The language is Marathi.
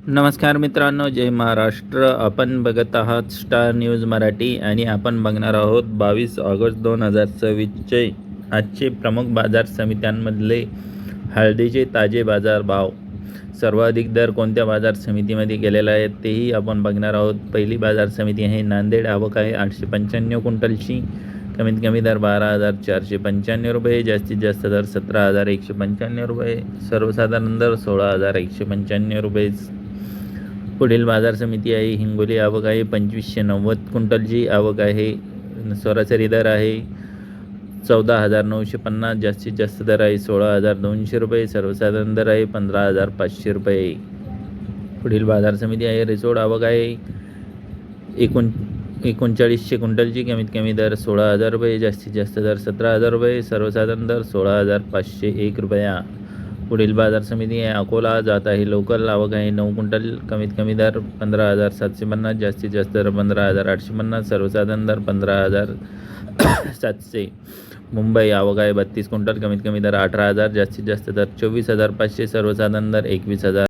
नमस्कार मित्रांनो, जय महाराष्ट्र. आपण बघत आहात स्टार न्यूज मराठी आणि आपण बघणार आहोत 22 ऑगस्ट 2024चे आजचे प्रमुख बाजार समित्यांमधले हळदीचे ताजे बाजारभाव. सर्वाधिक दर कोणत्या बाजार समितीमध्ये गेलेला आहे तेही आपण बघणार आहोत. पहिली बाजार समिती आहे नांदेड. आवक आहे 895 क्विंटलची. कमीत कमी दर 12,495 रुपये, जास्तीत जास्त दर 17,195 रुपये, सर्वसाधारण दर 16,195 रुपये. पुढील बाजार समिती आहे हिंगोली. आवक आहे 2590 क्विंटलची. आवक आहे. सरासरी दर आहे 14,950. जास्तीत जास्त दर आहे 16,200 रुपये, सर्वसाधारण दर आहे 15,500 रुपये. पुढील बाजार समिती आहे रिसोड. आवक आहे 3900 क्विंटलची. कमीत कमी दर 16,000 रुपये, जास्तीत जास्त दर 17,000 रुपये, सर्वसाधारण दर 16,501 रुपया. पुढील बाजार समिती आहे अकोला. जात आहे लोकल. आवक आहे 9 क्विंटल. कमीत कमी दर 15,750, जास्तीत जास्त दर 15,850, सर्वसाधारण दर 15,700. मुंबई. आवक आहे 32 क्विंटल. कमीत कमी दर 18,000, जास्तीत जास्त दर 24,500, सर्वसाधारण दर 21,000.